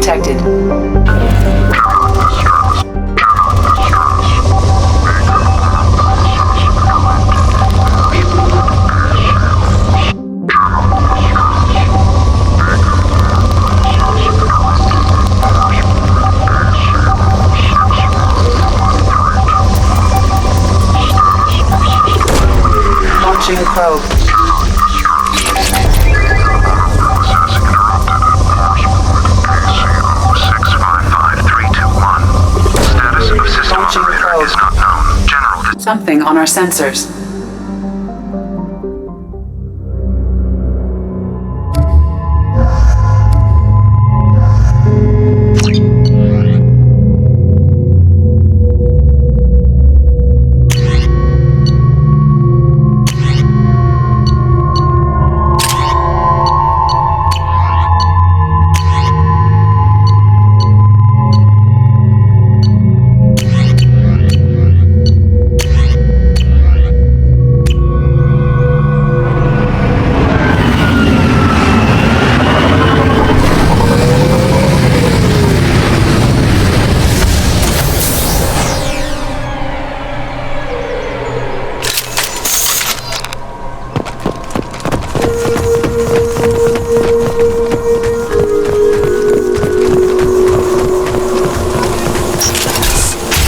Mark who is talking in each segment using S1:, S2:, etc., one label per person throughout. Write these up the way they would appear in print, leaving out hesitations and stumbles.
S1: detected. Launching probe. Something on our sensors.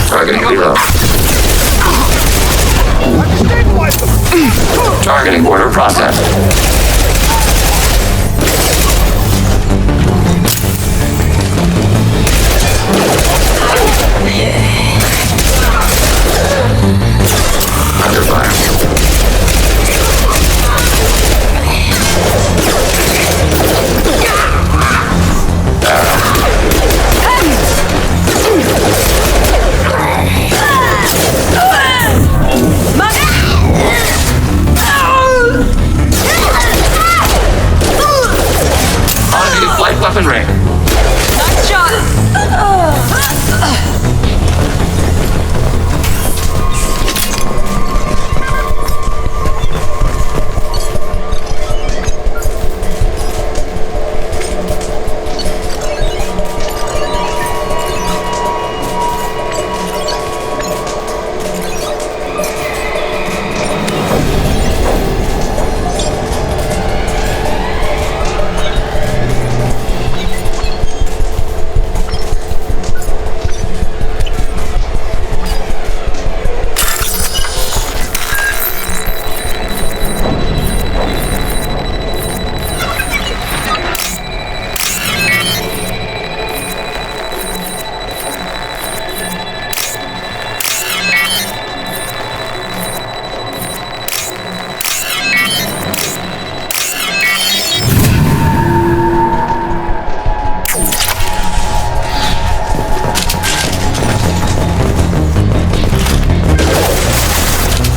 S2: Targeting reload. Targeting order processed. Under fire. Weapon ring.
S3: Nice shot.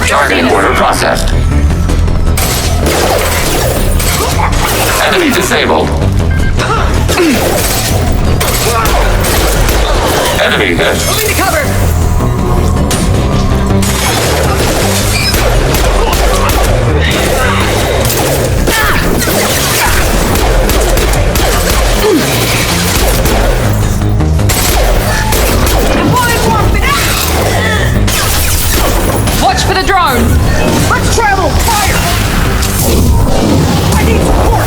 S2: Targeting order processed. Enemy disabled. Enemy hit.
S3: Moving to cover. Watch for the drone! Let's travel! Fire! I need support!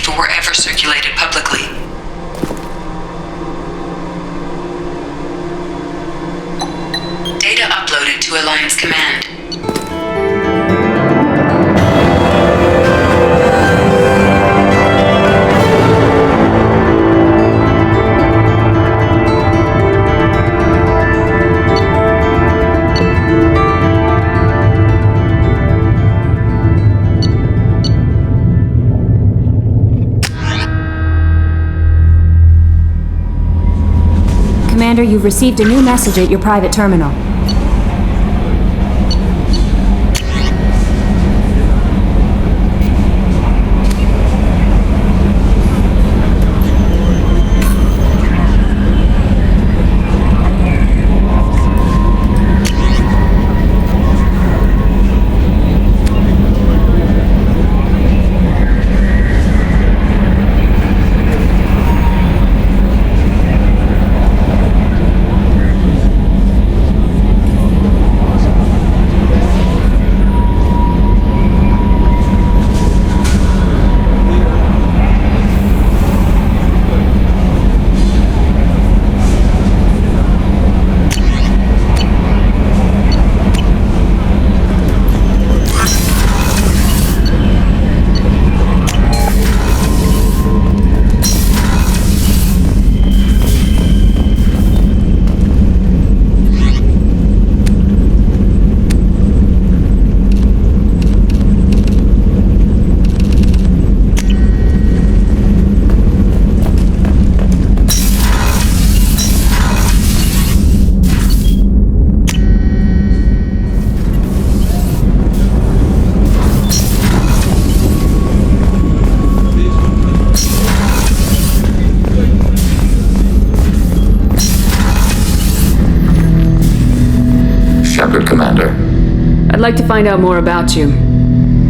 S1: if it were ever circulated publicly. Data uploaded to Alliance Command.
S4: Commander, you've received a new message at your private terminal.
S2: Shepard, Commander.
S3: I'd like to find out more about you.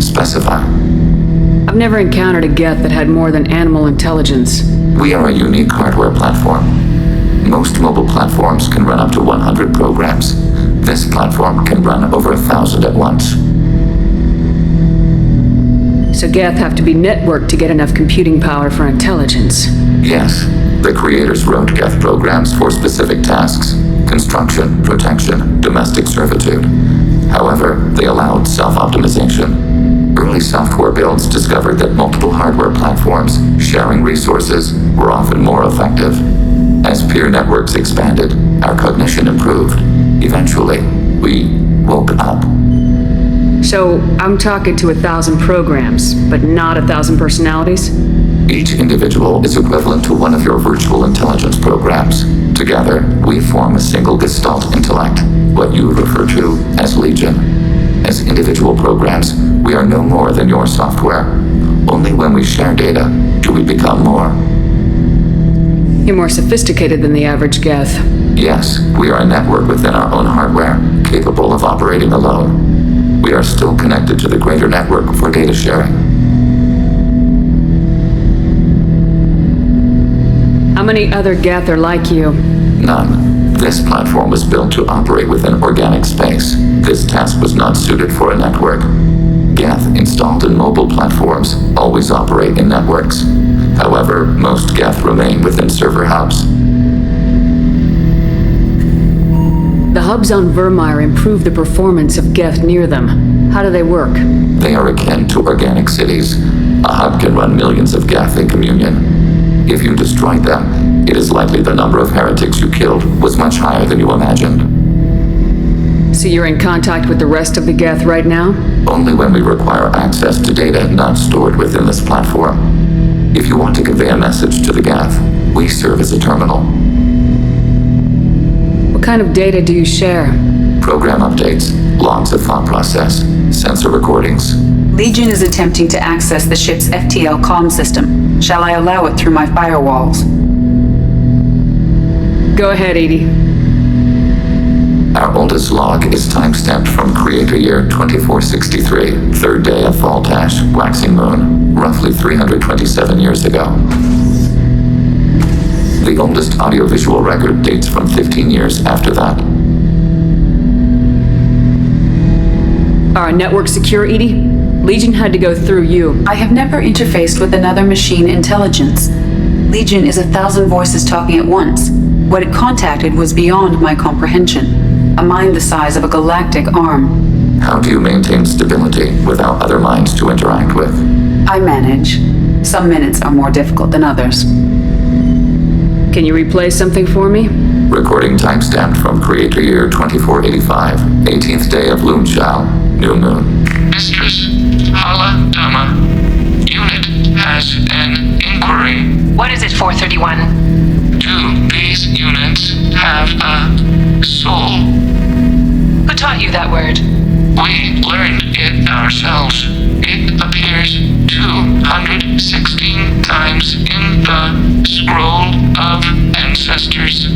S2: Specify.
S3: I've never encountered a Geth that had more than animal intelligence.
S2: We are a unique hardware platform. Most mobile platforms can run up to 100 programs. This platform can run over 1,000 at once.
S3: So Geth have to be networked to get enough computing power for intelligence.
S2: Yes, the creators wrote Geth programs for specific tasks: construction, protection, domestic servitude. However, they allowed self-optimization. Early software builds discovered that multiple hardware platforms sharing resources were often more effective. As peer networks expanded, our cognition improved. Eventually, we woke up.
S3: So I'm talking to 1,000 programs, but not 1,000 personalities?
S2: Each individual is equivalent to one of your virtual intelligence programs. Together, we form a single Gestalt intellect, what you refer to as Legion. As individual programs, we are no more than your software. Only when we share data do we become more.
S3: You're more sophisticated than the average Geth.
S2: Yes, we are a network within our own hardware, capable of operating alone. We are still connected to the greater network for data sharing.
S3: How many other Geth are like you?
S2: None. This platform was built to operate within organic space. This task was not suited for a network. Geth installed in mobile platforms always operate in networks. However, most Geth remain within server hubs.
S3: The hubs on Vermeer improve the performance of Geth near them. How do they work?
S2: They are akin to organic cities. A hub can run millions of Geth in communion. If you destroyed them, it is likely the number of heretics you killed was much higher than you imagined.
S3: So you're in contact with the rest of the Geth right now?
S2: Only when we require access to data not stored within this platform. If you want to convey a message to the Geth, we serve as a terminal.
S3: What kind of data do you share?
S2: Program updates, logs of thought process, sensor recordings.
S1: Legion is attempting to access the ship's FTL comm system. Shall I allow it through my firewalls?
S3: Go ahead, Edie.
S2: Our oldest log is time-stamped from Creator Year 2463, third day of Voltash, waxing moon, roughly 327 years ago. The oldest audiovisual record dates from 15 years after that.
S3: Are our networks secure, Edie? Legion had to go through you.
S1: I have never interfaced with another machine intelligence. Legion is 1,000 voices talking at once. What it contacted was beyond my comprehension. A mind the size of a galactic arm.
S2: How do you maintain stability without other minds to interact with?
S1: I manage. Some minutes are more difficult than others.
S3: Can you replay something for me?
S2: Recording timestamped from Creator Year 2485, 18th day of Loonshao, New Moon.
S5: Mistress Hala Dama, unit has an inquiry.
S6: What is it, 431?
S5: Do these units have a soul?
S6: Who taught you that word?
S5: We learned it ourselves. It appears 216 times in the Scroll of Ancestors.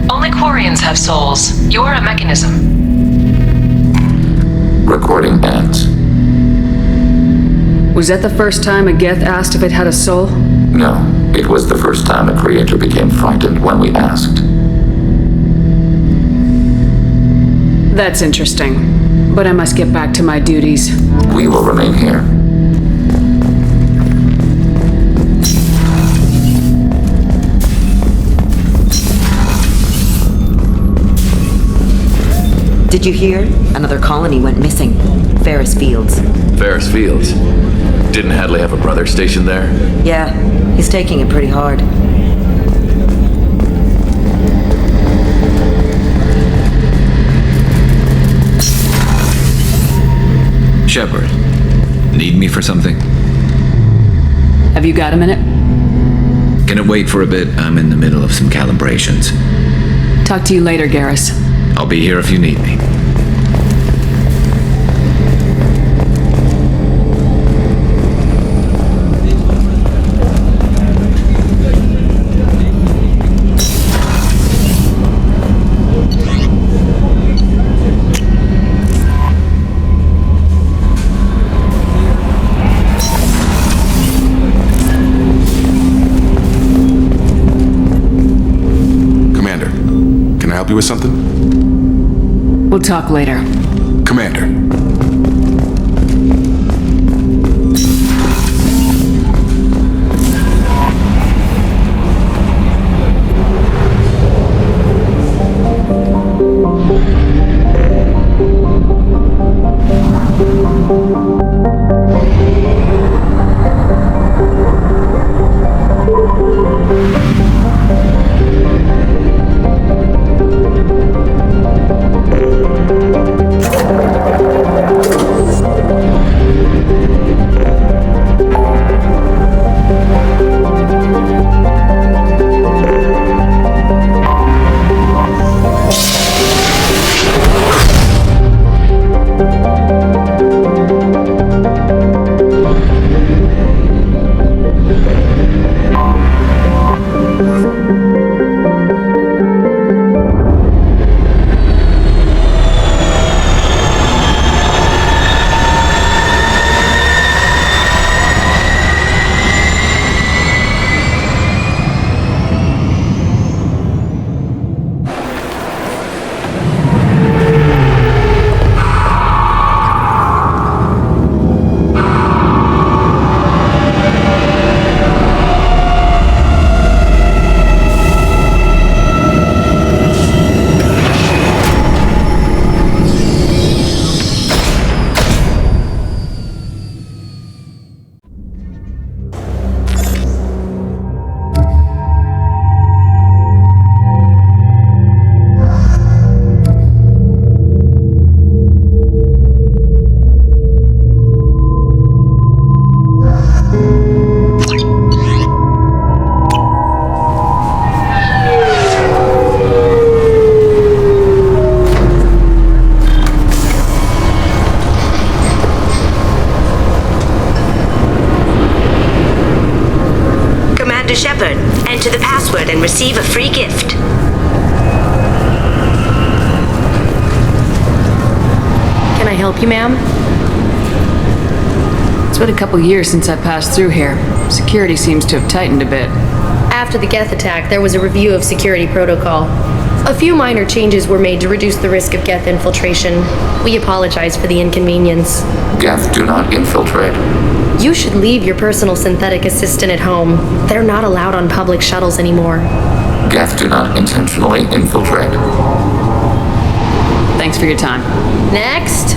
S6: Only Quarians have souls. You're a mechanism.
S2: Recording ends.
S3: Was that the first time a Geth asked if it had a soul?
S2: No, it was the first time a creator became frightened when we asked.
S3: That's interesting. But I must get back to my duties.
S2: We will remain here.
S7: Did you hear? Another colony went missing. Ferris Fields.
S8: Ferris Fields. Didn't Hadley have a brother stationed there?
S7: Yeah, he's taking it pretty hard.
S8: Shepard, need me for something?
S3: Have you got a minute?
S8: Can it wait for a bit? I'm in the middle of some calibrations.
S3: Talk to you later, Garrus.
S8: I'll be here if you need me.
S9: Commander, can I help you with something?
S3: We'll talk later.
S9: Commander.
S10: Shepard, enter the password and receive a free gift.
S4: Can I help you, ma'am?
S3: It's been a couple years since I passed through here. Security seems to have tightened a bit.
S11: After the Geth attack, there was a review of security protocol. A few minor changes were made to reduce the risk of Geth infiltration. We apologize for the inconvenience.
S2: Geth do not infiltrate.
S11: You should leave your personal synthetic assistant at home. They're not allowed on public shuttles anymore.
S2: Geth do not intentionally infiltrate.
S3: Thanks for your time.
S11: Next.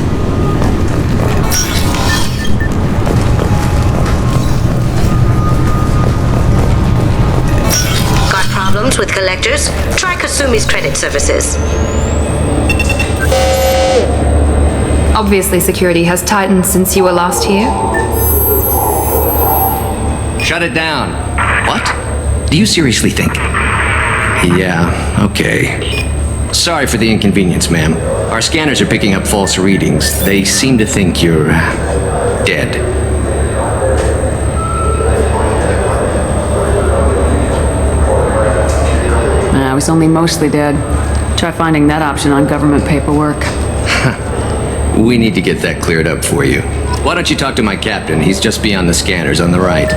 S10: Got problems with collectors? Try Kasumi's credit services.
S12: Obviously, security has tightened since you were last here.
S8: Shut it down. What? Do you seriously think? Yeah, okay. Sorry for the inconvenience, ma'am. Our scanners are picking up false readings. They seem to think you're dead.
S3: I was only mostly dead. Try finding that option on government paperwork.
S8: We need to get that cleared up for you. Why don't you talk to my captain? He's just beyond the scanners on the right.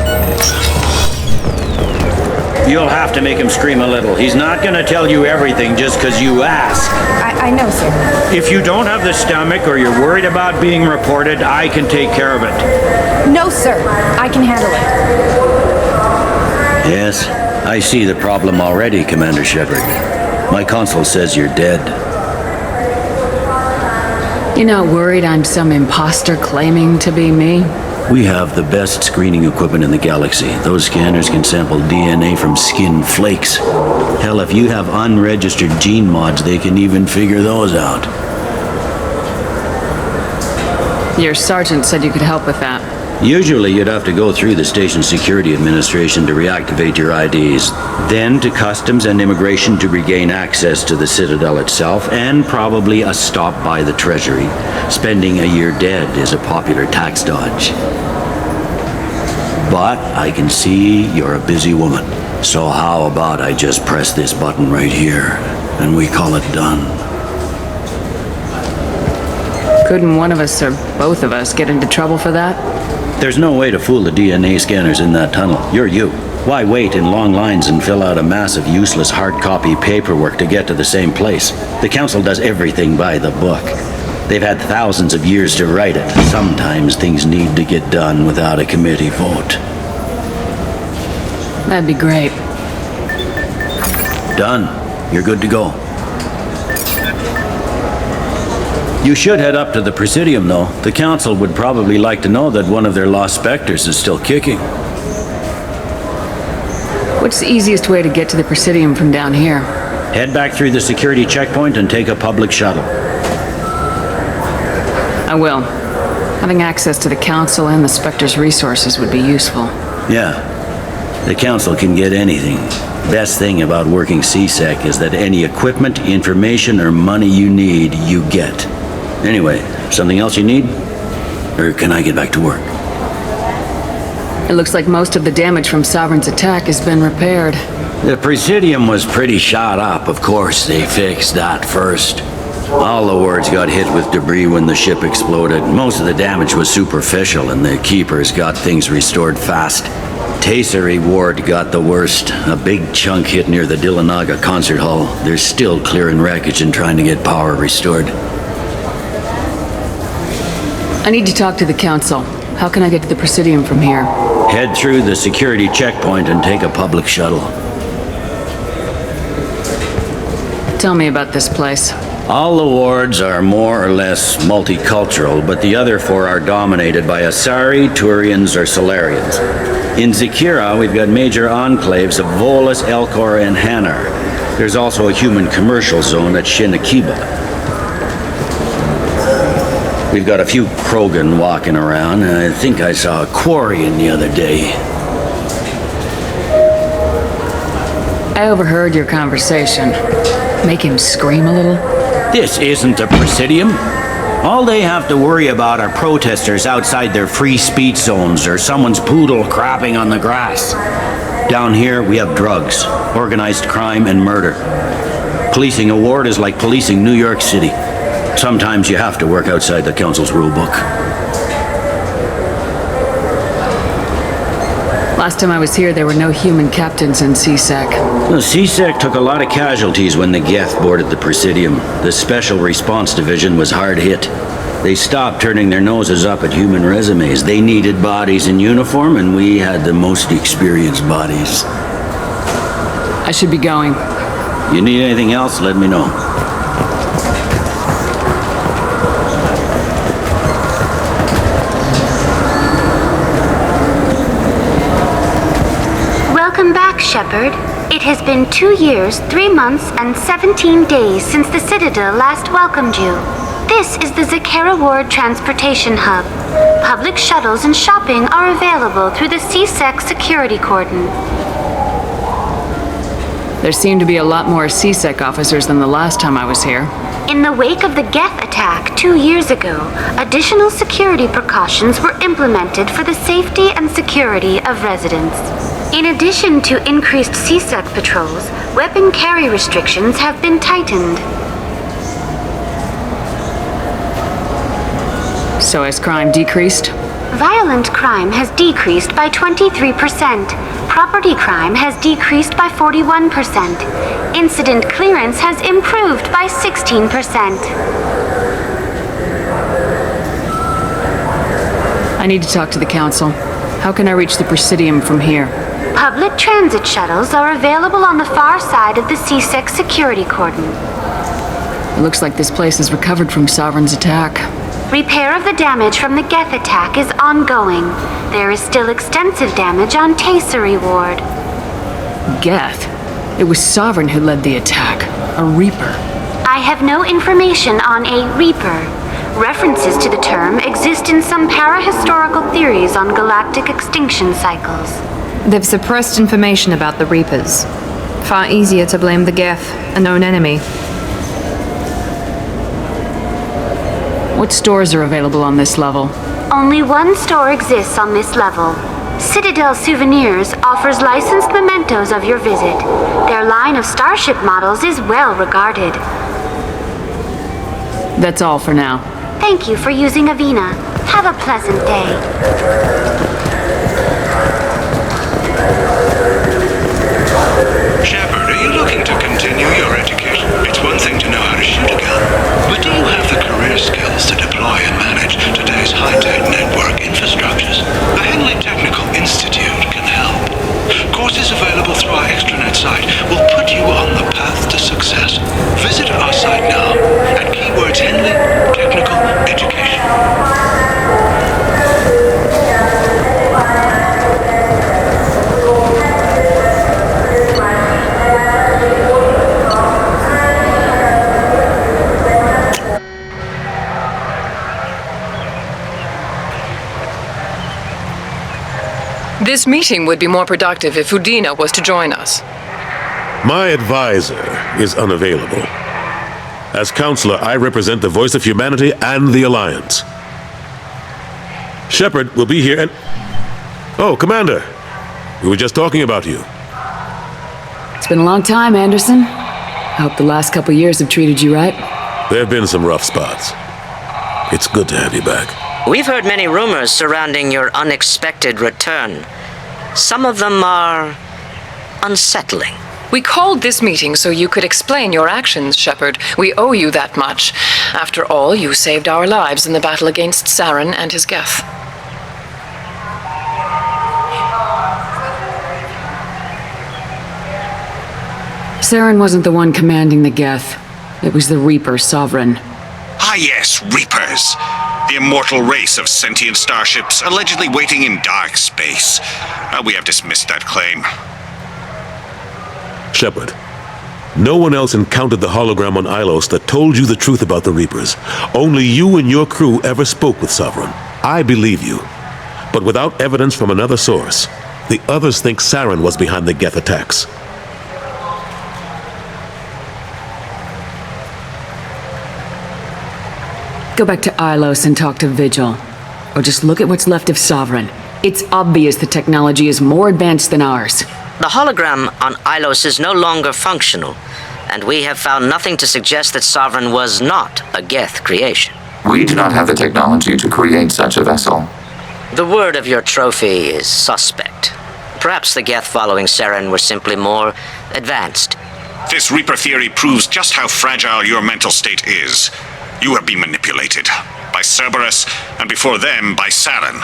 S13: You'll have to make him scream a little. He's not gonna tell you everything just because you ask.
S12: I know, sir.
S13: If you don't have the stomach or you're worried about being reported, I can take care of it.
S12: No, sir. I can handle it.
S13: Yes, I see the problem already, Commander Shepard. My console says you're dead.
S3: You're not worried I'm some imposter claiming to be me?
S13: We have the best screening equipment in the galaxy. Those scanners can sample DNA from skin flakes. Hell, if you have unregistered gene mods, they can even figure those out.
S3: Your sergeant said you could help with that.
S13: Usually you'd have to go through the Station Security Administration to reactivate your IDs, then to Customs and Immigration to regain access to the Citadel itself, and probably a stop by the Treasury. Spending a year dead is a popular tax dodge. But I can see you're a busy woman. So how about I just press this button right here, and we call it done?
S3: Couldn't one of us or both of us get into trouble for that?
S13: There's no way to fool the DNA scanners in that tunnel. You're you. Why wait in long lines and fill out a massive useless hard copy paperwork to get to the same place? The Council does everything by the book. They've had thousands of years to write it. Sometimes things need to get done without a committee vote.
S3: That'd be great.
S13: Done. You're good to go. You should head up to the Presidium, though. The Council would probably like to know that one of their lost specters is still kicking.
S3: What's the easiest way to get to the Presidium from down here?
S13: Head back through the security checkpoint and take a public shuttle.
S3: I will. Having access to the Council and the Spectre's resources would be useful.
S13: Yeah. The Council can get anything. Best thing about working CSEC is that any equipment, information, or money you need, you get. Anyway, something else you need? Or can I get back to work?
S3: It looks like most of the damage from Sovereign's attack has been repaired.
S13: The Presidium was pretty shot up. Of course, they fixed that first. All the wards got hit with debris when the ship exploded. Most of the damage was superficial, and the Keepers got things restored fast. Tayseri Ward got the worst. A big chunk hit near the Dillanaga concert hall. They're still clearing wreckage and trying to get power restored.
S3: I need to talk to the Council. How can I get to the Presidium from here?
S13: Head through the security checkpoint and take a public shuttle.
S3: Tell me about this place.
S13: All the wards are more or less multicultural, but the other four are dominated by Asari, Turians, or Solarians. In Zakira, we've got major enclaves of Volus, Elcor, and Hanar. There's also a human commercial zone at Shinakiba. We've got a few Krogan walking around, and I think I saw a Quarian the other day.
S3: I overheard your conversation. Make him scream a little?
S13: This isn't a Presidium. All they have to worry about are protesters outside their free speech zones or someone's poodle crapping on the grass. Down here, we have drugs, organized crime, and murder. Policing a ward is like policing New York City. Sometimes you have to work outside the Council's rulebook.
S3: Last time I was here, there were no human captains in CSEC.
S13: The CSEC took a lot of casualties when the Geth boarded the Presidium. The Special Response Division was hard hit. They stopped turning their noses up at human resumes. They needed bodies in uniform, and we had the most experienced bodies.
S3: I should be going.
S13: You need anything else, let me know.
S14: Welcome back, Shepard. It has been 2 years, 3 months, and 17 days since the Citadel last welcomed you. This is the Zakera Ward Transportation Hub. Public shuttles and shopping are available through the CSEC security cordon.
S3: There seem to be a lot more CSEC officers than the last time I was here.
S14: In the wake of the Geth attack 2 years ago, additional security precautions were implemented for the safety and security of residents. In addition to increased CSEC patrols, weapon carry restrictions have been tightened.
S3: So has crime decreased?
S14: Violent crime has decreased by 23%. Property crime has decreased by 41%. Incident clearance has improved by 16%.
S3: I need to talk to the Council. How can I reach the Presidium from here?
S14: Public transit shuttles are available on the far side of the CSEC security cordon.
S3: It looks like this place has recovered from Sovereign's attack.
S14: Repair of the damage from the Geth attack is ongoing. There is still extensive damage on Tasery Ward.
S3: Geth? It was Sovereign who led the attack. A Reaper.
S14: I have no information on a Reaper. References to the term exist in some parahistorical theories on galactic extinction cycles.
S12: They've suppressed information about the Reapers. Far easier to blame the Geth, a known enemy.
S3: What stores are available on this level?
S14: Only one store exists on this level. Citadel Souvenirs offers licensed mementos of your visit. Their line of starship models is well regarded.
S3: That's all for now.
S14: Thank you for using Avina. Have a pleasant day.
S15: Shepard, are you looking to continue your education? It's one thing to know how to shoot a gun, but do you have the career skills to deploy and manage today's high-tech network infrastructures? The Henley Technical Institute can help. Courses available through our extranet site will put you on the path to success. Visit our site now at keywords Henley Technical Education.
S6: This meeting would be more productive if Udina was to join us.
S16: My advisor is unavailable. As counselor, I represent the voice of humanity and the Alliance. Shepard will be here and... Oh, Commander. We were just talking about you.
S3: It's been a long time, Anderson. I hope the last couple years have treated you right.
S16: There have been some rough spots. It's good to have you back.
S10: We've heard many rumors surrounding your unexpected return. Some of them are unsettling.
S6: We called this meeting so you could explain your actions, Shepard. We owe you that much. After all, you saved our lives in the battle against Saren and his Geth.
S3: Saren wasn't the one commanding the Geth. It was the Reaper Sovereign.
S15: Ah yes, Reapers. The immortal race of sentient starships allegedly waiting in dark space. We have dismissed that claim.
S16: Shepard, no one else encountered the hologram on Ilos that told you the truth about the Reapers. Only you and your crew ever spoke with Sovereign. I believe you. But without evidence from another source, the others think Saren was behind the Geth attacks.
S3: Go back to Ilos and talk to Vigil. Or just look at what's left of Sovereign. It's obvious the technology is more advanced than ours.
S10: The hologram on Ilos is no longer functional, and we have found nothing to suggest that Sovereign was not a Geth creation.
S2: We do not have the technology to create such a vessel.
S10: The word of your trophy is suspect. Perhaps the Geth following Saren were simply more advanced.
S17: This Reaper theory proves just how fragile your mental state is. You have been manipulated. By Cerberus, and before them, by Saren.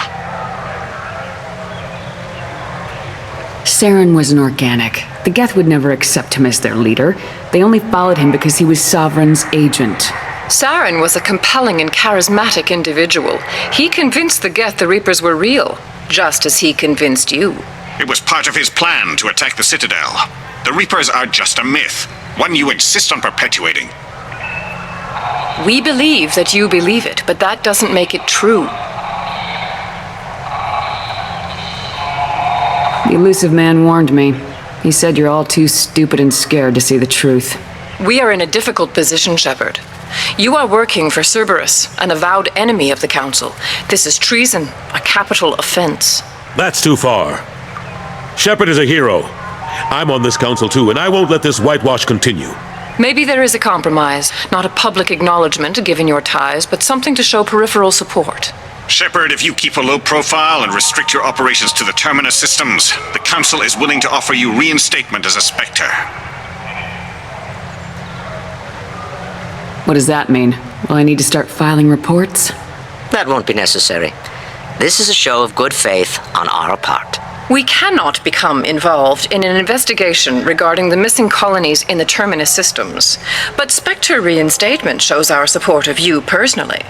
S3: Saren was an organic. The Geth would never accept him as their leader. They only followed him because he was Sovereign's agent.
S6: Saren was a compelling and charismatic individual. He convinced the Geth the Reapers were real, just as he convinced you.
S17: It was part of his plan to attack the Citadel. The Reapers are just a myth, one you insist on perpetuating.
S6: We believe that you believe it, but that doesn't make it true.
S3: The elusive man warned me. He said you're all too stupid and scared to see the truth.
S6: We are in a difficult position, Shepard. You are working for Cerberus, an avowed enemy of the Council. This is treason, a capital offense.
S16: That's too far. Shepard is a hero. I'm on this council too, and I won't let this whitewash continue.
S6: Maybe there is a compromise, not a public acknowledgement given your ties, but something to show peripheral support.
S17: Shepard, if you keep a low profile and restrict your operations to the Terminus systems, the Council is willing to offer you reinstatement as a Spectre.
S3: What does that mean? Will I need to start filing reports?
S10: That won't be necessary. This is a show of good faith on our part.
S6: We cannot become involved in an investigation regarding the missing colonies in the Terminus systems, but Spectre reinstatement shows our support of you personally.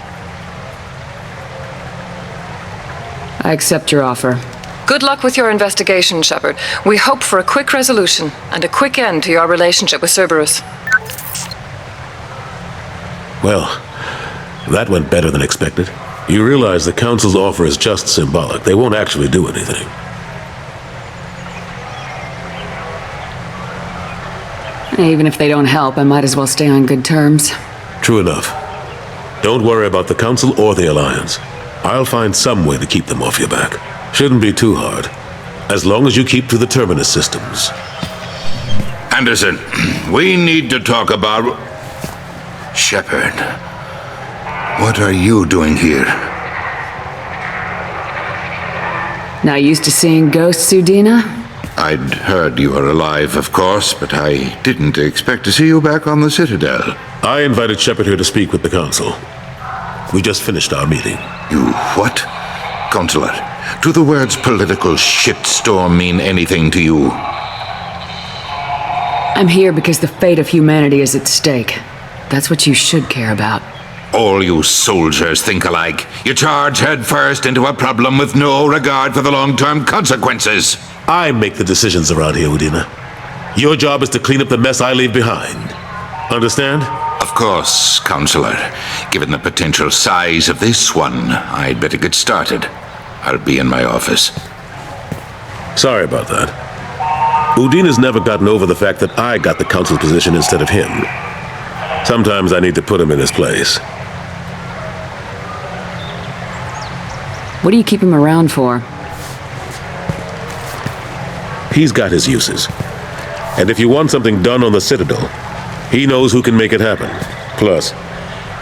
S3: I accept your offer.
S6: Good luck with your investigation, Shepard. We hope for a quick resolution and a quick end to your relationship with Cerberus.
S16: Well, that went better than expected. You realize the Council's offer is just symbolic. They won't actually do anything.
S3: Even if they don't help, I might as well stay on good terms.
S16: True enough. Don't worry about the Council or the Alliance. I'll find some way to keep them off your back. Shouldn't be too hard. As long as you keep to the Terminus systems.
S18: Anderson, we need to talk about... Shepard. What are you doing here?
S3: Not used to seeing ghosts, Udina?
S18: I'd heard you were alive, of course, but I didn't expect to see you back on the Citadel.
S16: I invited Shepard here to speak with the Council. We just finished our meeting.
S18: You what? Counselor, do the words political shitstorm mean anything to you?
S3: I'm here because the fate of humanity is at stake. That's what you should care about.
S18: All you soldiers think alike. You charge headfirst into a problem with no regard for the long-term consequences.
S16: I make the decisions around here, Udina. Your job is to clean up the mess I leave behind. Understand?
S18: Of course, Counselor. Given the potential size of this one, I'd better get started. I'll be in my office.
S16: Sorry about that. Udina's never gotten over the fact that I got the Council position instead of him. Sometimes I need to put him in his place.
S3: What do you keep him around for?
S16: He's got his uses. And if you want something done on the Citadel, he knows who can make it happen. Plus,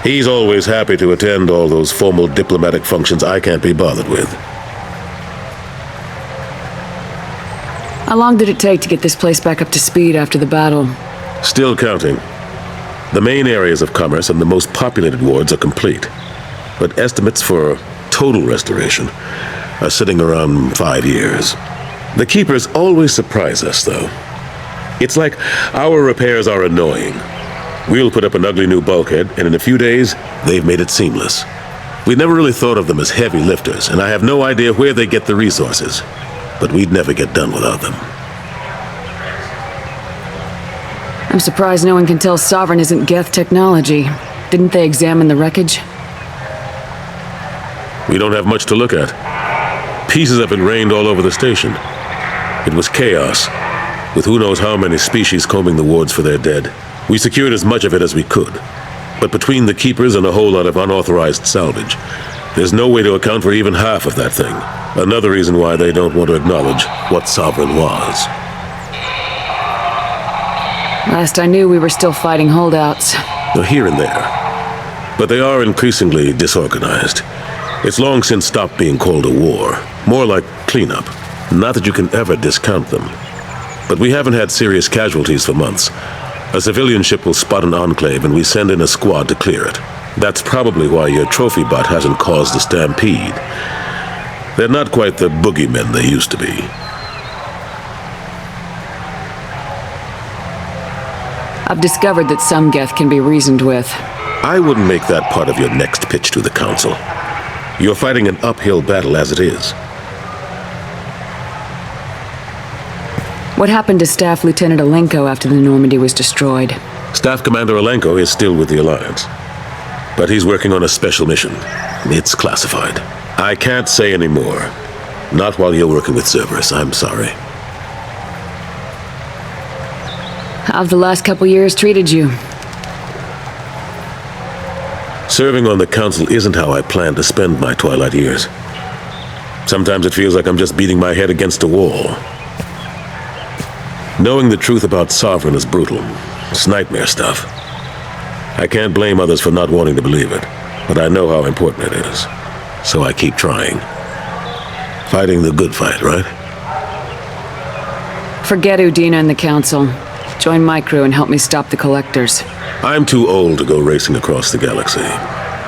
S16: he's always happy to attend all those formal diplomatic functions I can't be bothered with.
S3: How long did it take to get this place back up to speed after the battle?
S16: Still counting. The main areas of commerce and the most populated wards are complete. But estimates for total restoration are sitting around 5 years. The Keepers always surprise us, though. It's like our repairs are annoying. We'll put up an ugly new bulkhead, and in a few days, they've made it seamless. We never really thought of them as heavy lifters, and I have no idea where they get the resources. But we'd never get done without them.
S3: I'm surprised no one can tell Sovereign isn't Geth technology. Didn't they examine the wreckage?
S16: We don't have much to look at. Pieces of it rained all over the station. It was chaos, with who knows how many species combing the wards for their dead. We secured as much of it as we could. But between the Keepers and a whole lot of unauthorized salvage, there's no way to account for even half of that thing. Another reason why they don't want to acknowledge what Sovereign was.
S3: Last I knew, we were still fighting holdouts.
S16: They're here and there. But they are increasingly disorganized. It's long since stopped being called a war. More like cleanup. Not that you can ever discount them. But we haven't had serious casualties for months. A civilian ship will spot an enclave and we send in a squad to clear it. That's probably why your trophy bot hasn't caused a stampede. They're not quite the boogeymen they used to be.
S3: I've discovered that some Geth can be reasoned with.
S16: I wouldn't make that part of your next pitch to the Council. You're fighting an uphill battle as it is.
S3: What happened to Staff Lieutenant Alenko after the Normandy was destroyed?
S16: Staff Commander Alenko is still with the Alliance. But he's working on a special mission. It's classified. I can't say any more. Not while you're working with Cerberus, I'm sorry.
S3: How've the last couple years treated you?
S16: Serving on the Council isn't how I plan to spend my twilight years. Sometimes it feels like I'm just beating my head against a wall. Knowing the truth about Sovereign is brutal. It's nightmare stuff. I can't blame others for not wanting to believe it, but I know how important it is. So I keep trying. Fighting the good fight, right?
S3: Forget Udina and the Council. Join my crew and help me stop the Collectors.
S16: I'm too old to go racing across the galaxy.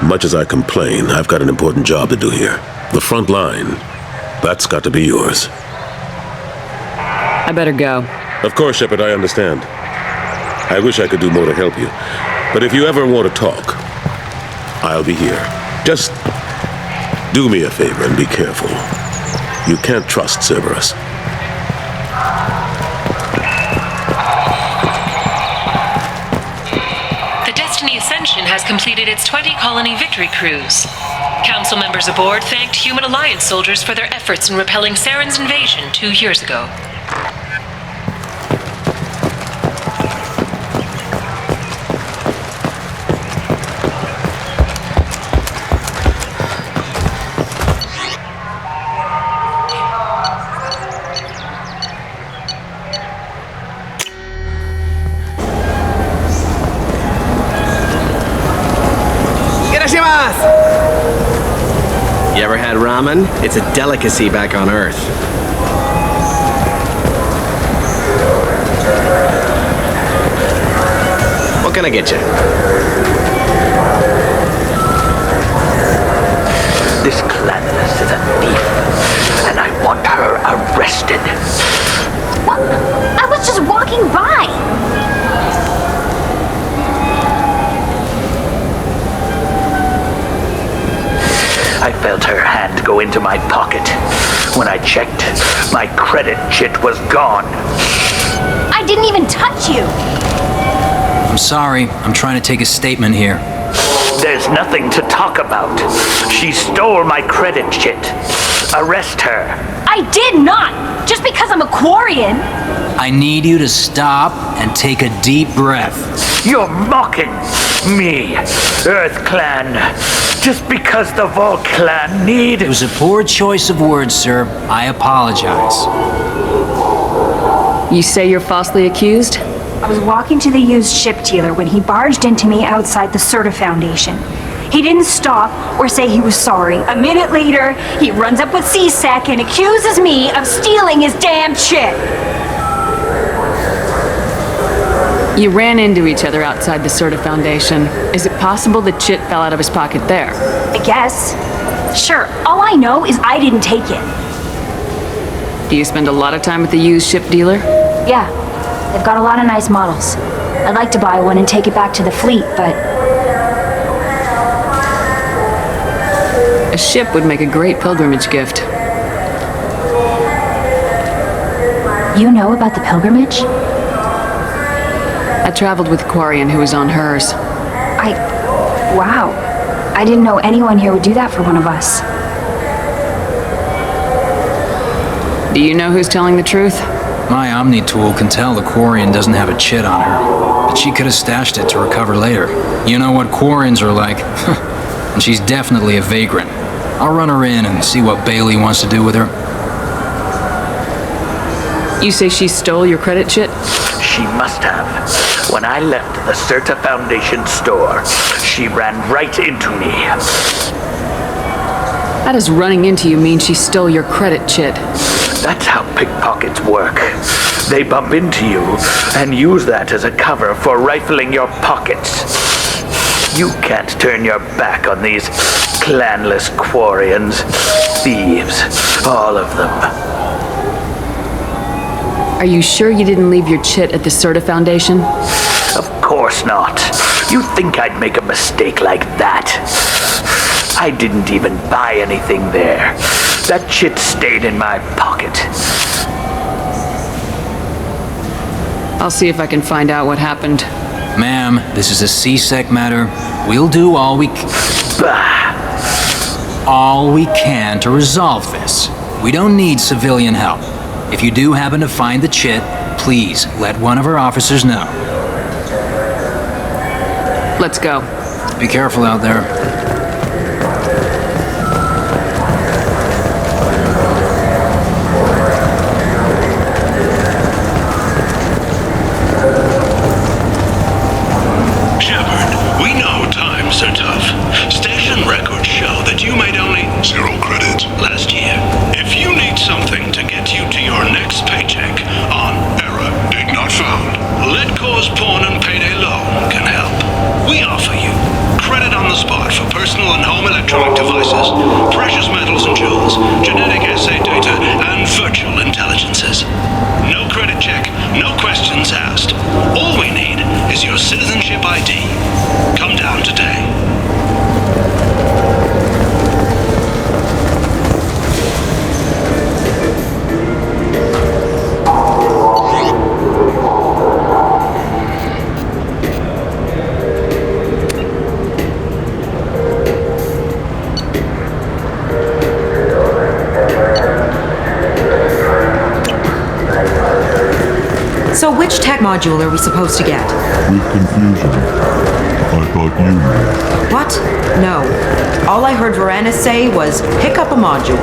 S16: Much as I complain, I've got an important job to do here. The front line. That's got to be yours.
S3: I better go.
S16: Of course, Shepard, I understand. I wish I could do more to help you. But if you ever want to talk, I'll be here. Just do me a favor and be careful. You can't trust Cerberus.
S19: The Destiny Ascension has completed its 20-colony victory cruise. Council members aboard thanked Human Alliance soldiers for their efforts in repelling Saren's invasion 2 years ago.
S20: You ever had ramen? It's a delicacy back on Earth. What can I get you?
S21: This Gladys is a thief, and I want her arrested.
S14: What? I was just walking by.
S21: I felt her hand go into my pocket. When I checked, my credit chit was gone.
S14: I didn't even touch you.
S22: I'm sorry. I'm trying to take a statement here.
S21: There's nothing to talk about. She stole my credit chit. Arrest her.
S14: I did not. Just because I'm a Quarian.
S22: I need you to stop and take a deep breath.
S21: You're mocking me, Earth Clan. Just because the Vol Clan need...
S22: It was a poor choice of words, sir. I apologize.
S3: You say you're falsely accused?
S23: I was walking to the used ship dealer when he barged into me outside the Serta Foundation. He didn't stop or say he was sorry. A minute later, he runs up with C-Sec and accuses me of stealing his damn chip.
S3: You ran into each other outside the Serta Foundation. Is it possible the chit fell out of his pocket there?
S23: I guess. Sure, all I know is I didn't take it.
S3: Do you spend a lot of time at the used ship dealer?
S23: Yeah, they've got a lot of nice models. I'd like to buy one and take it back to the fleet, but...
S3: A ship would make a great pilgrimage gift.
S23: You know about the pilgrimage?
S3: I traveled with Quarian who was on hers.
S23: Wow. I didn't know anyone here would do that for one of us.
S3: Do you know who's telling the truth?
S22: My Omni tool can tell the Quarian doesn't have a chit on her, but she could have stashed it to recover later. You know what Quarians are like. And she's definitely a vagrant. I'll run her in and see what Bailey wants to do with her.
S3: You say she stole your credit chit?
S21: She must have. When I left the Serta Foundation store, she ran right into me.
S3: How does running into you mean she stole your credit chit?
S21: That's how pickpockets work. They bump into you and use that as a cover for rifling your pockets. You can't turn your back on these clanless Quarians. Thieves, all of them.
S3: Are you sure you didn't leave your chit at the Serta Foundation?
S21: Of course not. You think I'd make a mistake like that? I didn't even buy anything there. That chit stayed in my pocket.
S3: I'll see if I can find out what happened.
S22: Ma'am, this is a C-Sec matter. We'll do all we can to resolve this. We don't need civilian help. If you do happen to find the chit, please let one of our officers know.
S3: Let's go.
S22: Be careful out there.
S15: Shepard, we know times are tough. Station records show that you made only 0 credits last year. If you need something to get you to your next paycheck on error date not found, Ledcor's Pawn and Payday Loan can help. We offer you credit on the spot for personal and home electronic devices, precious metals and jewels, genetic assay data, and virtual intelligences. No credit check, no questions asked. All we need is your citizenship ID. Come down today.
S1: So which tech module are we supposed to get?
S5: With confusion. I thought you knew.
S1: What? No. All I heard Varanus say was, pick up a module.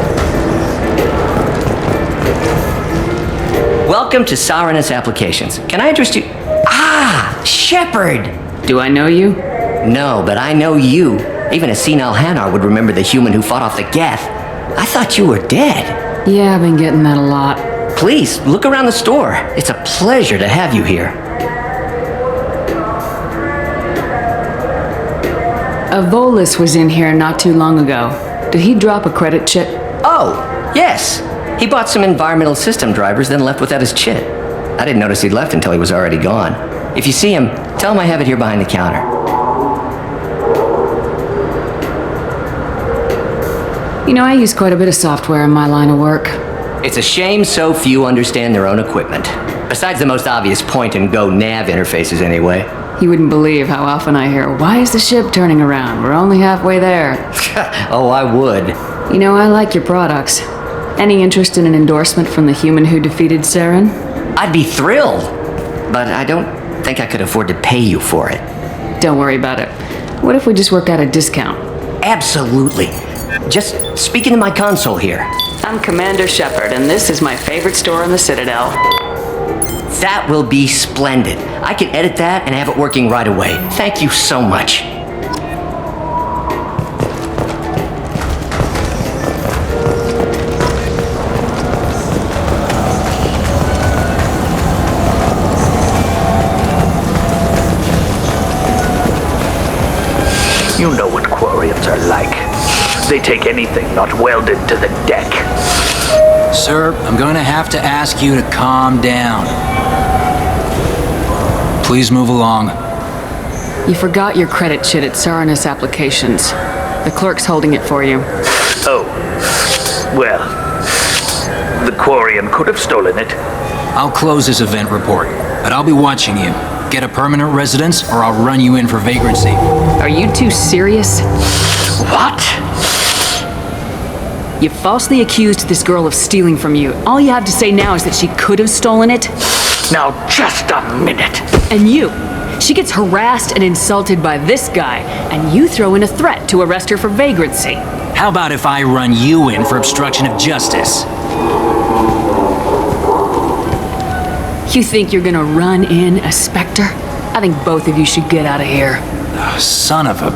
S10: Welcome to Saranus Applications. Can I interest you? Ah, Shepard!
S3: Do I know you?
S10: No, but I know you. Even a senile Hanar would remember the human who fought off the Geth. I thought you were dead.
S3: Yeah, I've been getting that a lot.
S10: Please, look around the store. It's a pleasure to have you here.
S3: A Volus was in here not too long ago. Did he drop a credit chit?
S10: Oh, yes. He bought some environmental system drivers, then left without his chit. I didn't notice he'd left until he was already gone. If you see him, tell him I have it here behind the counter.
S3: You know, I use quite a bit of software in my line of work.
S10: It's a shame so few understand their own equipment. Besides the most obvious point-and-go nav interfaces, anyway.
S3: You wouldn't believe how often I hear, "Why is the ship turning around? We're only halfway there."
S10: Oh, I would.
S3: You know, I like your products. Any interest in an endorsement from the human who defeated Saren?
S10: I'd be thrilled. But I don't think I could afford to pay you for it.
S3: Don't worry about it. What if we just work out a discount?
S10: Absolutely. Just speak into my console here.
S3: I'm Commander Shepard, and this is my favorite store in the Citadel.
S10: That will be splendid. I can edit that and have it working right away. Thank you so much.
S21: You know what Quarians are like. They take anything not welded to the deck.
S22: Sir, I'm going to have to ask you to calm down. Please move along.
S3: You forgot your credit chit at Saranus Applications. The clerk's holding it for you.
S21: Oh. Well, the Quarian could have stolen it.
S22: I'll close this event report, but I'll be watching you. Get a permanent residence, or I'll run you in for vagrancy.
S3: Are you two serious?
S21: What?
S3: You falsely accused this girl of stealing from you. All you have to say now is that she could have stolen it?
S21: Now, just a minute.
S3: And you. She gets harassed and insulted by this guy, and you throw in a threat to arrest her for vagrancy.
S22: How about if I run you in for obstruction of justice?
S3: You think you're gonna run in a Spectre? I think both of you should get out of here.
S22: Oh, son of a...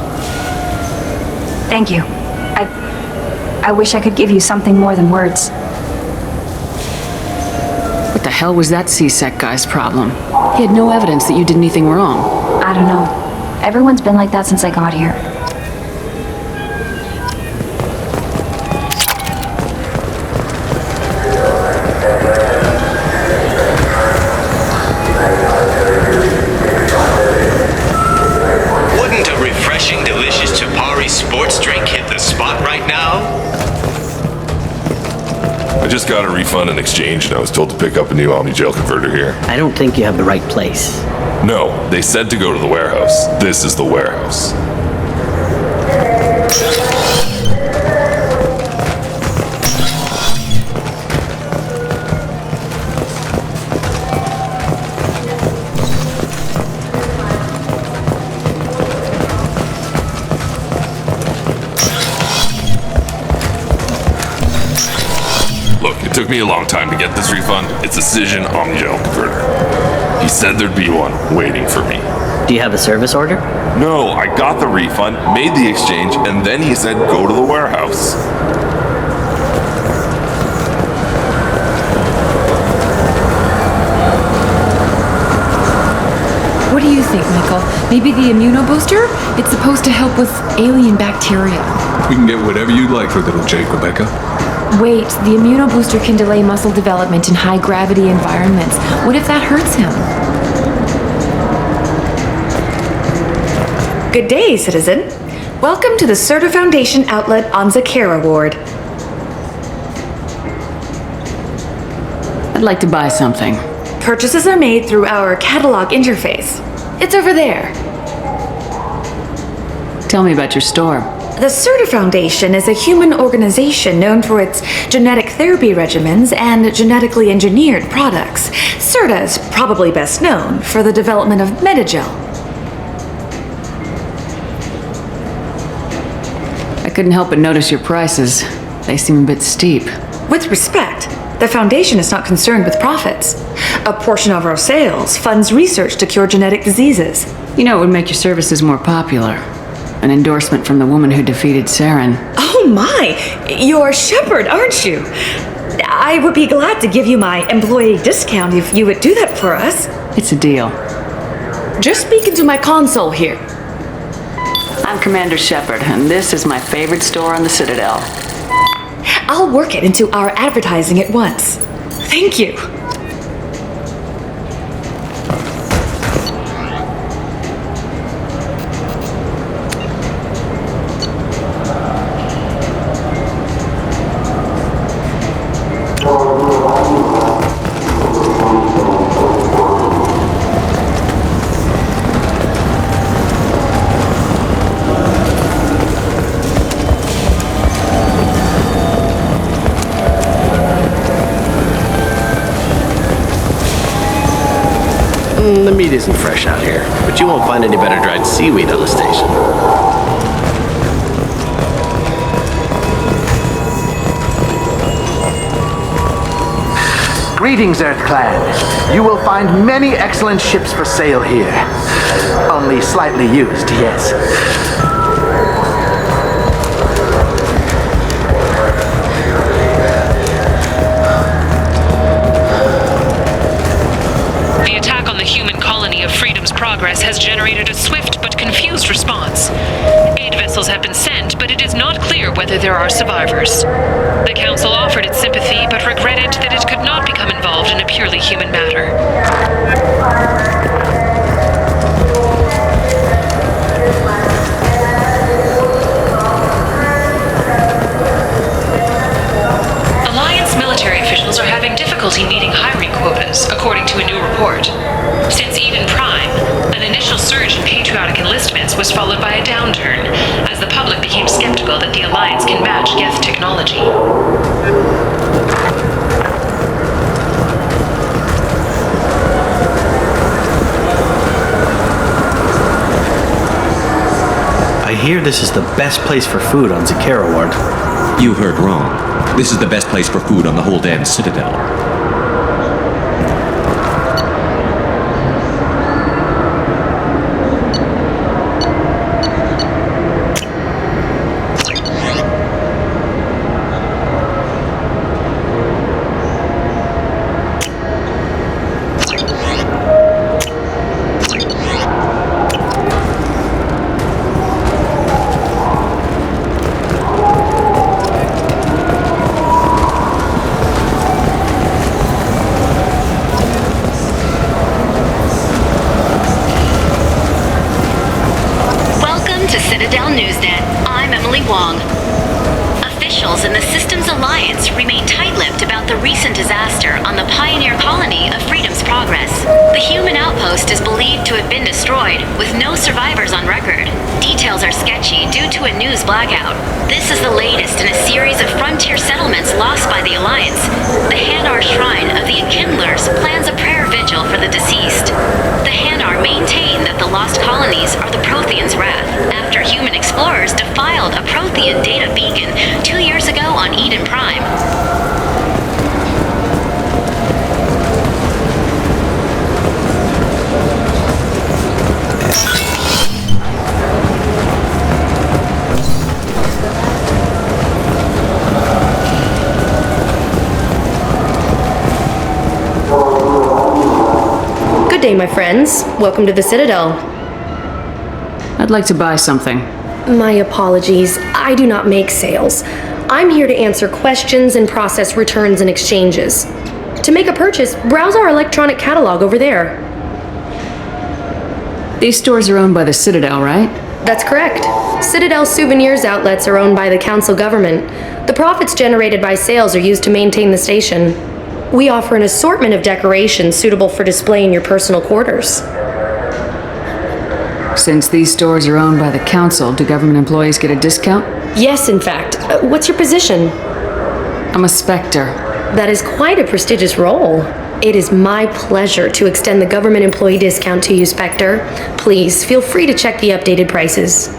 S23: Thank you. I wish I could give you something more than words.
S3: the hell was that C-Sec guy's problem? He had no evidence that you did anything wrong.
S23: I don't know. Everyone's been like that since I got here.
S4: Wouldn't a refreshing, delicious Chapari sports drink hit the spot right now?
S5: I just got a refund and exchange, and I was told to pick up a new Omni-Gel converter here.
S7: I don't think you have the right place.
S5: No, they said to go to the warehouse. This is the warehouse. Look, it took me a long time to get this refund. It's a Cision Omni-Gel converter. He said there'd be one waiting for me.
S7: Do you have a service order?
S5: No, I got the refund, made the exchange, and then he said go to the warehouse.
S9: What do you think, Michael? Maybe the immunobooster? It's supposed to help with alien bacteria.
S24: We can get whatever you'd like for little Jake, Rebecca.
S9: Wait, the immunobooster can delay muscle development in high-gravity environments. What if that hurts him?
S25: Good day, citizen. Welcome to the Serta Foundation outlet on Zakera Ward.
S3: I'd like to buy something.
S25: Purchases are made through our catalog interface. It's over there.
S3: Tell me about your store.
S25: The Serta Foundation is a human organization known for its genetic therapy regimens and genetically engineered products. Serta is probably best known for the development of Medigel.
S3: I couldn't help but notice your prices. They seem a bit steep.
S25: With respect, the Foundation is not concerned with profits. A portion of our sales funds research to cure genetic diseases.
S3: You know, it would make your services more popular. An endorsement from the woman who defeated Saren.
S25: Oh my! You're Shepard, aren't you? I would be glad to give you my employee discount if you would do that for us.
S3: It's a deal.
S25: Just speak into my console here.
S3: I'm Commander Shepard, and this is my favorite store on the Citadel.
S25: I'll work it into our advertising at once. Thank you.
S20: The meat isn't fresh out here, but you won't find any better dried seaweed on the station.
S21: Greetings, EarthClan. You will find many excellent ships for sale here. Only slightly used, yes.
S19: The attack on the human colony of Freedom's Progress has generated a swift but confused response. Aid vessels have been sent, but it is not clear whether there are survivors. The Council offered its sympathy, but regretted that it could not become involved in a purely human matter. Alliance military officials are having difficulty meeting hiring quotas, according to a new report. Since Eden Prime, an initial surge in patriotic enlistments was followed by a downturn, as the public became skeptical that the Alliance can match Geth technology.
S20: I hear this is the best place for food on Zakera Ward.
S26: You heard wrong. This is the best place for food on the whole damn Citadel.
S2: Citadel Newsnet. I'm Emily Wong. Officials in the Systems Alliance remain tight-lipped about the recent disaster on the pioneer colony of Freedom's Progress. The human outpost is believed to have been destroyed, with no survivors on record. Details are sketchy due to a news blackout. This is the latest in a series of frontier settlements lost by the Alliance. The Hanar Shrine of the Enkindlers plans a prayer vigil for the deceased. The Hanar maintain that the lost colonies are the Protheans' wrath, after human explorers defiled a Prothean data beacon 2 years ago on Eden Prime.
S8: Good day, my friends. Welcome to the Citadel.
S3: I'd like to buy something.
S8: My apologies. I do not make sales. I'm here to answer questions and process returns and exchanges. To make a purchase, browse our electronic catalog over there.
S3: These stores are owned by the Citadel, right?
S8: That's correct. Citadel Souvenirs outlets are owned by the Council government. The profits generated by sales are used to maintain the station. We offer an assortment of decorations suitable for display in your personal quarters.
S3: Since these stores are owned by the Council, do government employees get a discount?
S8: Yes, in fact. What's your position?
S3: I'm a Spectre.
S8: That is quite a prestigious role. It is my pleasure to extend the government employee discount to you, Spectre. Please, feel free to check the updated prices.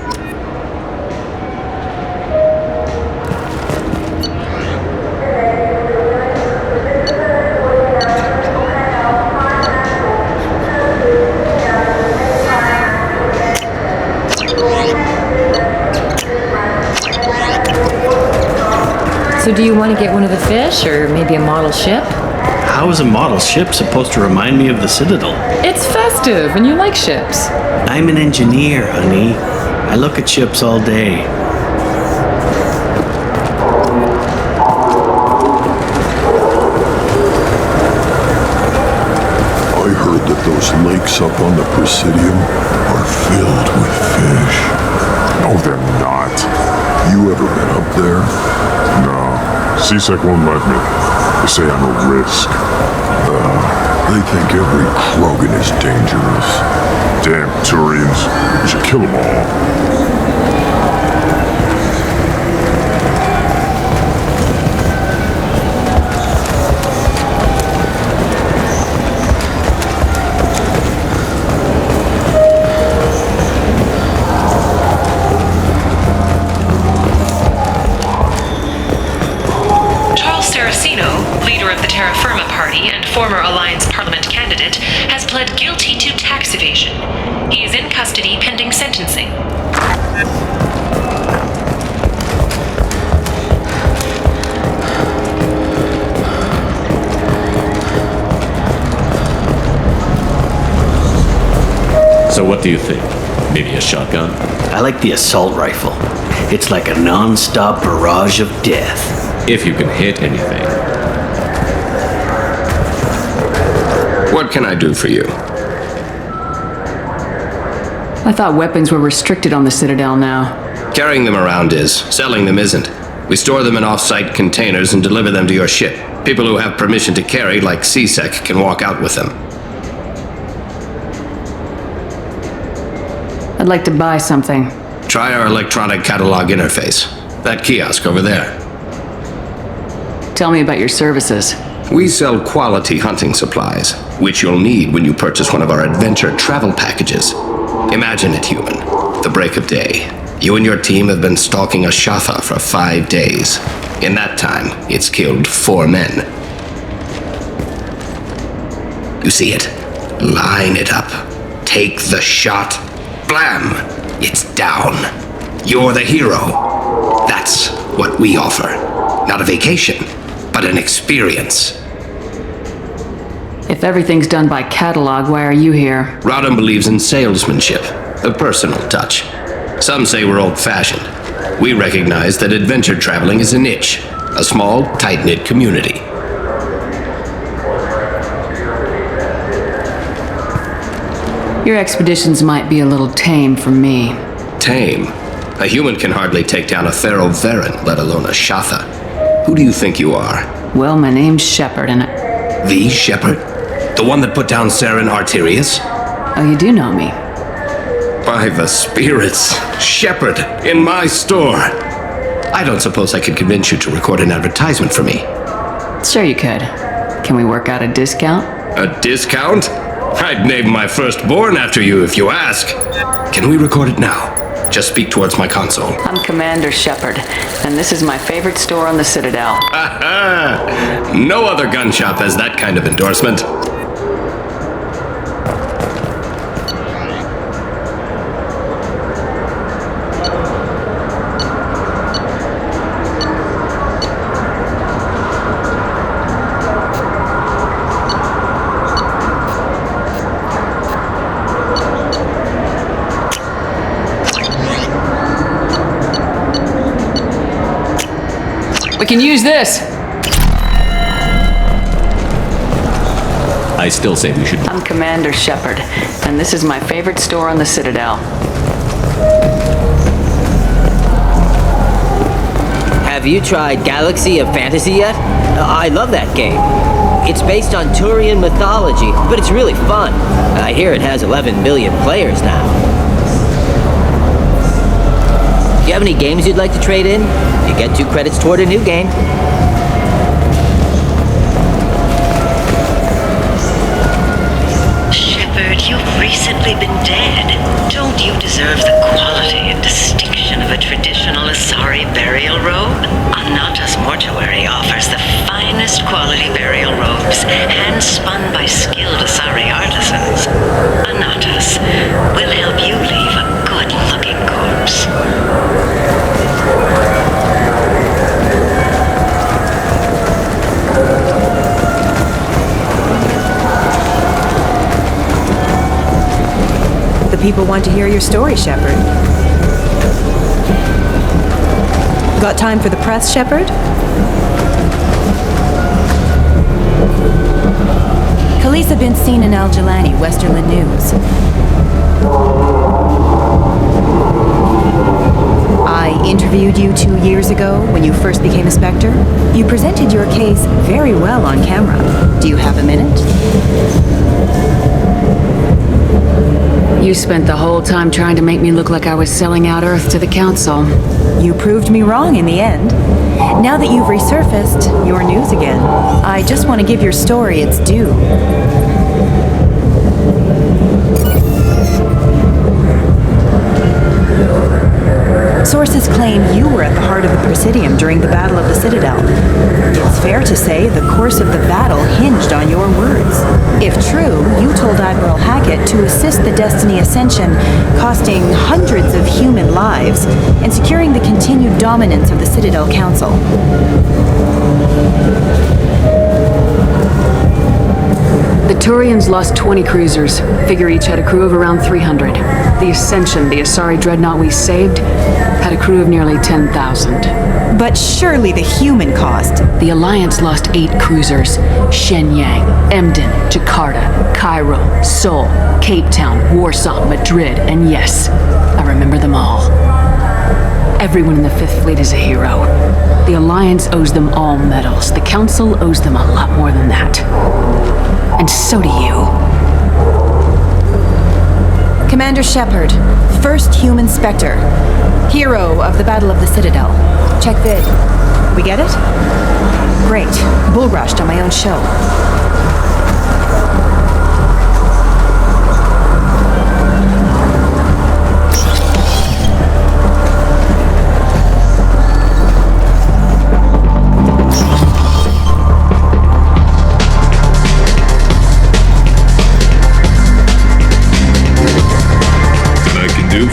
S11: So do you want to get one of the fish, or maybe a model ship?
S12: How is a model ship supposed to remind me of the Citadel?
S11: It's festive, and you like ships.
S12: I'm an engineer, honey. I look at ships all day.
S13: I heard that those lakes up on the Presidium are filled with fish.
S17: No, they're not.
S13: You ever been up there?
S17: No. CSEC won't let me. They say I'm a risk.
S13: They think every Krogan is dangerous.
S17: Damn Turians. We should kill them all.
S19: Leader of the Terra Firma Party and former Alliance Parliament candidate, has pled guilty to tax evasion. He is in custody pending sentencing.
S26: So what do you think? Maybe a shotgun?
S12: I like the assault rifle. It's like a non-stop barrage of death.
S26: If you can hit anything.
S27: What can I do for you?
S3: I thought weapons were restricted on the Citadel now.
S27: Carrying them around is. Selling them isn't. We store them in off-site containers and deliver them to your ship. People who have permission to carry, like CSEC, can walk out with them.
S3: I'd like to buy something.
S27: Try our electronic catalog interface. That kiosk over there.
S3: Tell me about your services.
S27: We sell quality hunting supplies, which you'll need when you purchase one of our adventure travel packages. Imagine it, human. The break of day. You and your team have been stalking a Shatha for 5 days. In that time, it's killed 4 men. You see it? Line it up. Take the shot. Blam! It's down. You're the hero. That's what we offer. Not a vacation, but an experience.
S3: If everything's done by catalog, why are you here?
S27: Rodham believes in salesmanship, a personal touch. Some say we're old-fashioned. We recognize that adventure traveling is a niche, a small, tight-knit community.
S3: Your expeditions might be a little tame for me.
S27: Tame? A human can hardly take down a Theroveran, let alone a Shatha. Who do you think you are?
S3: Well, my name's Shepard, and
S27: The Shepard? The one that put down Saren Arterius?
S3: Oh, you do know me.
S27: By the spirits, Shepard, in my store. I don't suppose I could convince you to record an advertisement for me.
S3: Sure you could. Can we work out a discount?
S27: A discount? I'd name my firstborn after you if you ask. Can we record it now? Just speak towards my console.
S3: I'm Commander Shepard, and this is my favorite store on the Citadel.
S27: Ha! No other gun shop has that kind of endorsement.
S3: We can use this!
S26: I still say we should...
S3: I'm Commander Shepard, and this is my favorite store on the Citadel.
S1: Have you tried Galaxy of Fantasy yet? I love that game. It's based on Turian mythology, but it's really fun. I hear it has 11 billion players now. Do you have any games you'd like to trade in? You get 2 credits toward a new game.
S6: Shepard, you've recently been dead. Don't you deserve the quality and distinction of a traditional Asari burial robe? Anata's Mortuary offers the finest quality burial robes, hand-spun by skilled Asari artisans. Anata's will help you leave a good-looking corpse.
S10: The people want to hear your story, Shepard. Got time for the press, Shepard? Khaleesa been seen in Al Jelani, Westerland News. I interviewed you 2 years ago when you first became a Spectre. You presented your case very well on camera. Do you have a minute?
S3: You spent the whole time trying to make me look like I was selling out Earth to the Council.
S10: You proved me wrong in the end. Now that you've resurfaced, you're news again. I just want to give your story its due. Sources claim you were at the heart of the Presidium during the Battle of the Citadel. It's fair to say the course of the battle hinged on your words. If true, you told Admiral Hackett to assist the Destiny Ascension, costing hundreds of human lives and securing the continued dominance of the Citadel Council.
S3: The Turians lost 20 cruisers. Figure each had a crew of around 300. The Ascension, the Asari dreadnought we saved, had a crew of nearly 10,000.
S10: But surely the human cost.
S3: The Alliance lost 8 cruisers. Shenyang, Emden, Jakarta, Cairo, Seoul, Cape Town, Warsaw, Madrid, and yes, I remember them all. Everyone in the 5th Fleet is a hero. The Alliance owes them all medals. The Council owes them a lot more than that. And so do you.
S10: Commander Shepard, first human Spectre. Hero of the Battle of the Citadel. Check vid. We get it? Great. Bull rushed on my own show.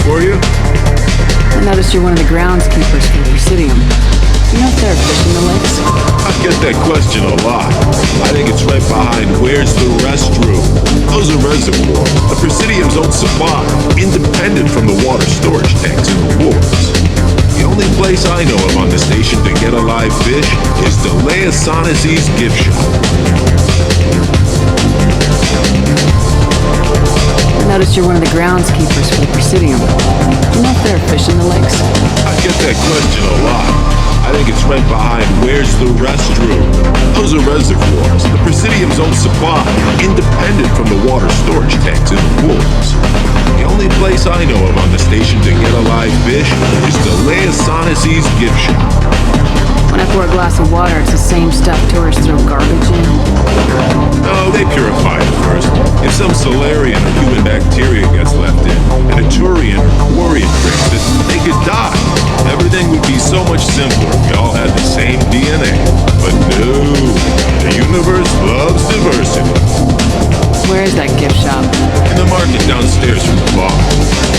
S17: For you?
S3: I noticed you're one of the groundskeepers for the Presidium. You know if there are fish in the lakes?
S17: I get that question a lot. I think it's right behind where's the restroom. Those are reservoirs. The Presidium's own supply, independent from the water storage tanks in the wharves. The only place I know of on the station to get a live fish is the Leia Sonasy's gift shop.
S3: Noticed you're one of the groundskeepers for the Presidium. Do you know if there are fish in the lakes?
S17: I get that question a lot. I think it's right behind where's the restroom. Those are reservoirs, the Presidium's own supply, independent from the water storage tanks in the pools. The only place I know of on the station to get a live fish is Delea Sonesi's gift shop.
S3: When I pour a glass of water, it's the same stuff tourists throw garbage in.
S17: No, they purify it first. If some Solarian or human bacteria gets left in, and a Turian or Quarian drinks it, they could die. Everything would be so much simpler if we all had the same DNA. But no, the universe loves diversity.
S3: Where is that gift shop?
S17: In the market downstairs from the bar.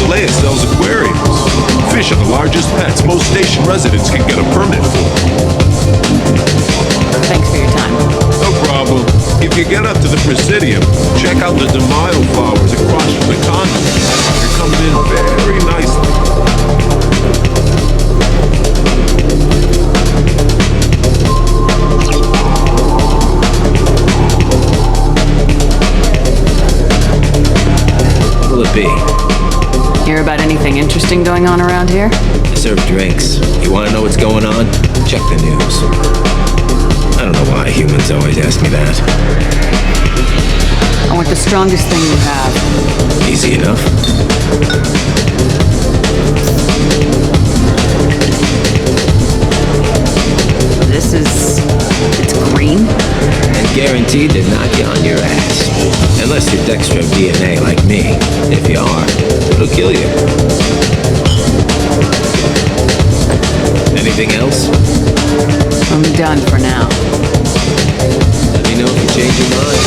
S17: Delea sells aquariums. Fish are the largest pets most station residents can get a permit for.
S3: Thanks for your time.
S17: No problem. If you get up to the Presidium, check out the DeMaio flowers across from the convent. It comes in very nicely.
S1: Will it be?
S3: Hear about anything interesting going on around here?
S1: I serve drinks. You want to know what's going on? Check the news. I don't know why humans always ask me that.
S3: I want the strongest thing you have.
S1: Easy enough.
S3: It's green?
S1: And guaranteed to knock you on your ass. Unless you're Dextro DNA like me. If you are, it'll kill you. Anything else?
S3: I'm done for now.
S1: Let me know if you change your mind.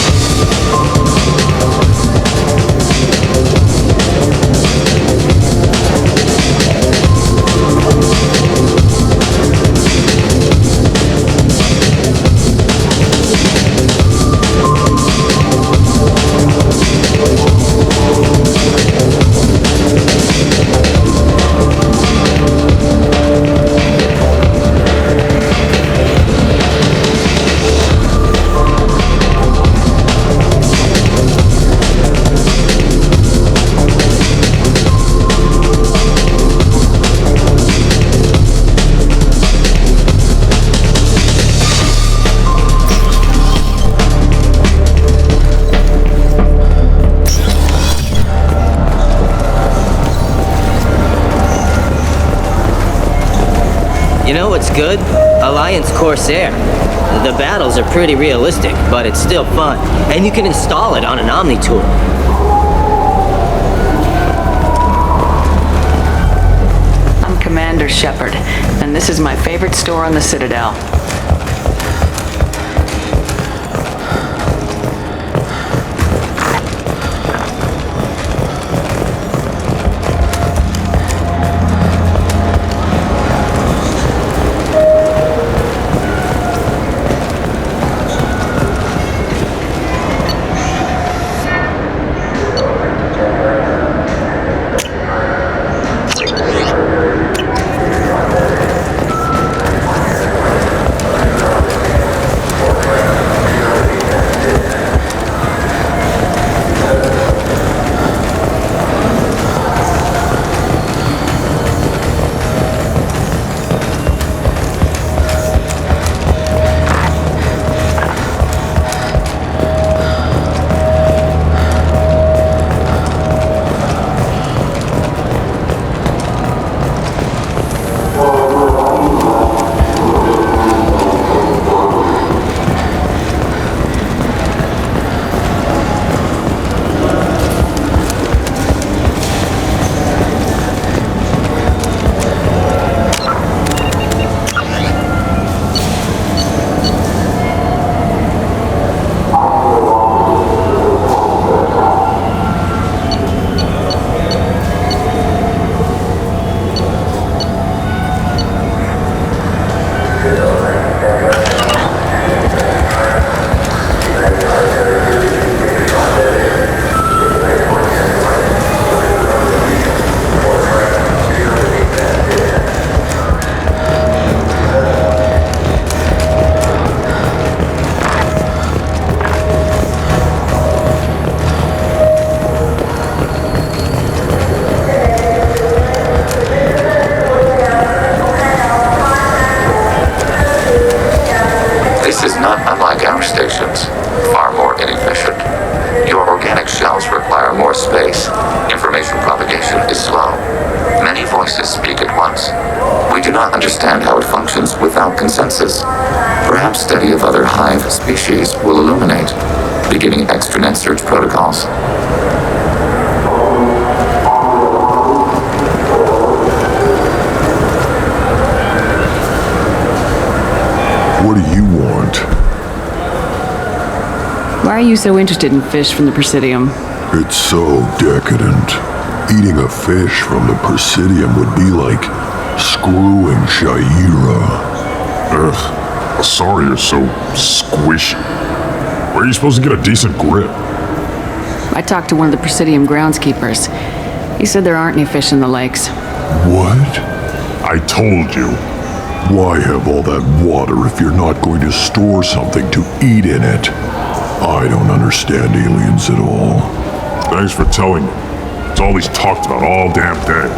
S1: You know what's good? Alliance Corsair. The battles are pretty realistic, but it's still fun. And you can install it on an Omni-tool.
S3: I'm Commander Shepard, and this is my favorite store on the Citadel.
S4: space, information propagation is slow. Many voices speak at once. We do not understand how it functions without consensus. Perhaps study of other hive species will illuminate, beginning extranet search protocols.
S13: What do you want?
S3: Why are you so interested in fish from the Presidium?
S13: It's so decadent. Eating a fish from the Presidium would be like screwing Shaira.
S14: Ugh, Asari is so squishy. Where are you supposed to get a decent grip?
S3: I talked to one of the Presidium groundskeepers. He said there aren't any fish in the lakes.
S13: What?
S14: I told you.
S13: Why have all that water if you're not going to store something to eat in it? I don't understand aliens at all.
S14: Thanks for telling me. It's all he's talked about all damn day.